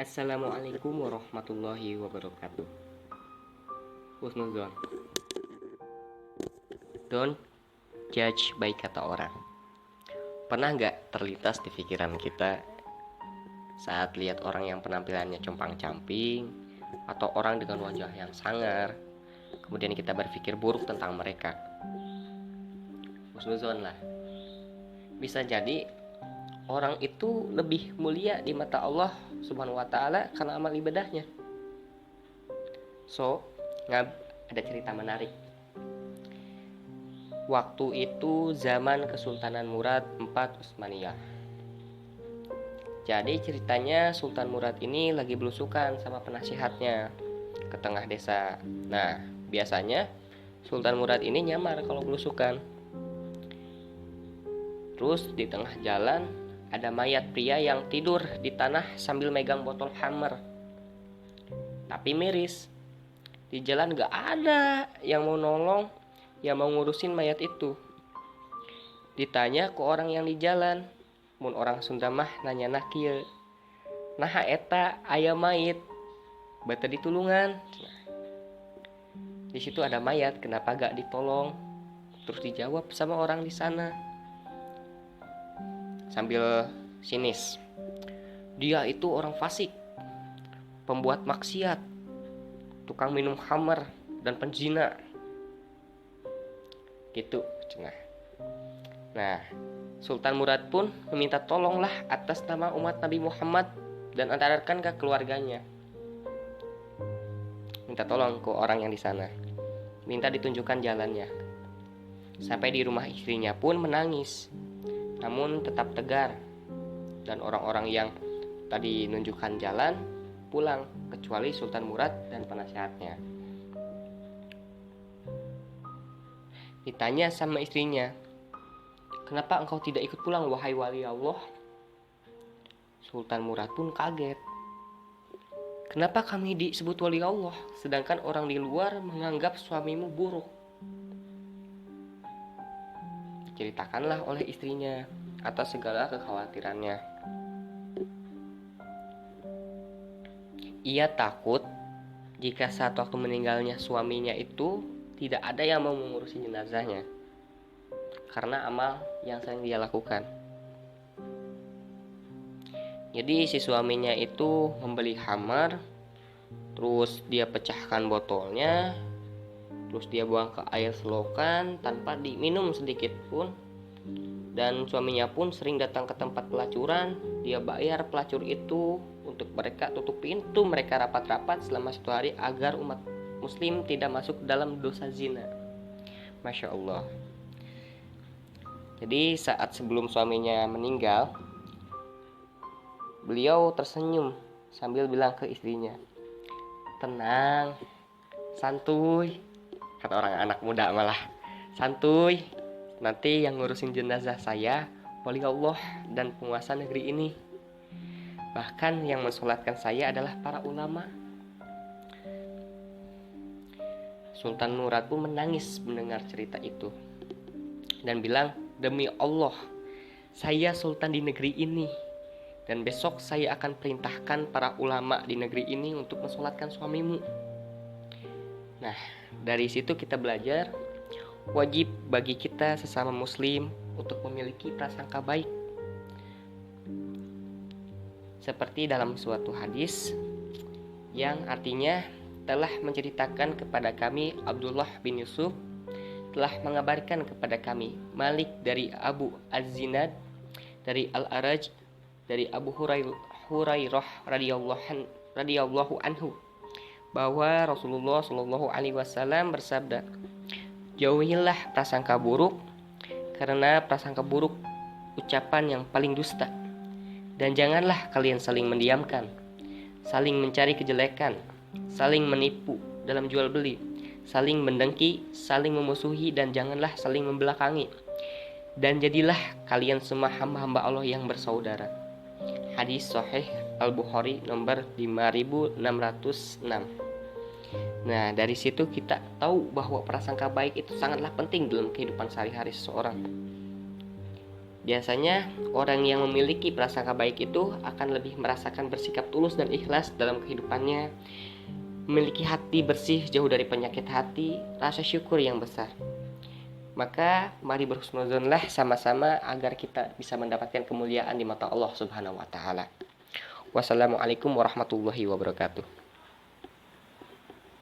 Assalamualaikum warahmatullahi wabarakatuh. Husnuzon. Don't judge by kata orang. Pernah nggak terlintas di pikiran kita saat lihat orang yang penampilannya compang-camping atau orang dengan wajah yang sangar, kemudian kita berpikir buruk tentang mereka? Husnuzon lah. Bisa jadi orang itu lebih mulia di mata Allah Subhanahu wa taala karena amal ibadahnya. Ada cerita menarik. Waktu itu zaman Kesultanan Murad IV Utsmaniyah. Jadi ceritanya Sultan Murad ini lagi belusukan sama penasihatnya ke tengah desa. Nah, biasanya Sultan Murad ini nyamar kalau belusukan. Terus di tengah jalan ada mayat pria yang tidur di tanah sambil megang botol hammer. Tapi miris. Di jalan gak ada yang mau nolong, yang mau ngurusin mayat itu. Ditanya ke orang yang di jalan, mun orang Sunda mah nanya kieu. Nah eta aya mayit, bata ditulungan. Di situ ada mayat, kenapa gak ditolong? Terus dijawab sama orang di sana sambil sinis. Dia itu orang fasik, pembuat maksiat, tukang minum khamar dan penzina. Gitu cenah. Nah, Sultan Murad pun meminta tolonglah atas nama umat Nabi Muhammad dan antarkan ke keluarganya. Minta tolong ke orang yang di sana. Minta ditunjukkan jalannya. Sampai di rumah istrinya pun menangis. Namun tetap tegar. Dan orang-orang yang tadi nunjukkan jalan pulang, kecuali Sultan Murad dan penasihatnya. Ditanya sama istrinya, kenapa engkau tidak ikut pulang wahai wali Allah? Sultan Murad pun kaget. Kenapa kami disebut wali Allah, sedangkan orang di luar menganggap suamimu buruk? Diceritakanlah oleh istrinya atas segala kekhawatirannya. Ia takut jika saat waktu meninggalnya suaminya itu tidak ada yang mau mengurusi jenazahnya karena amal yang sering dia lakukan. Jadi si suaminya itu membeli hammer, terus dia pecahkan botolnya, terus dia buang ke air selokan tanpa diminum sedikit pun. Dan suaminya pun sering datang ke tempat pelacuran. Dia bayar pelacur itu untuk mereka tutup pintu mereka rapat-rapat selama 1 hari agar umat muslim tidak masuk dalam dosa zina. Masya Allah. Jadi saat sebelum suaminya meninggal, beliau tersenyum sambil bilang ke istrinya, tenang, santuy. Kata orang anak muda malah, santuy, nanti yang ngurusin jenazah saya wali Allah dan penguasa negeri ini. Bahkan yang mensolatkan saya adalah para ulama. Sultan Murad pun menangis mendengar cerita itu dan bilang, demi Allah, saya sultan di negeri ini dan besok saya akan perintahkan para ulama di negeri ini untuk mensolatkan suamimu. Nah, dari situ kita belajar wajib bagi kita sesama muslim untuk memiliki prasangka baik. Seperti dalam suatu hadis yang artinya telah menceritakan kepada kami Abdullah bin Yusuf telah mengabarkan kepada kami Malik dari Abu Az-Zinad dari Al-Araj dari Abu Hurairah radhiyallahu anhu bahwa Rasulullah Shallallahu alaihi wasallam bersabda, jauhilah prasangka buruk karena prasangka buruk ucapan yang paling dusta. Dan janganlah kalian saling mendiamkan, saling mencari kejelekan, saling menipu dalam jual beli, saling mendengki, saling memusuhi, dan janganlah saling membelakangi. Dan jadilah kalian semua hamba-hamba Allah yang bersaudara. Hadis Sahih Al-Bukhari nomor 5606. Nah, dari situ kita tahu bahwa prasangka baik itu sangatlah penting dalam kehidupan sehari-hari seseorang. Biasanya orang yang memiliki prasangka baik itu akan lebih merasakan bersikap tulus dan ikhlas dalam kehidupannya, memiliki hati bersih jauh dari penyakit hati, rasa syukur yang besar. Maka mari berhusnuzonlah sama-sama agar kita bisa mendapatkan kemuliaan di mata Allah Subhanahu wa taala. Wassalamualaikum warahmatullahi wabarakatuh.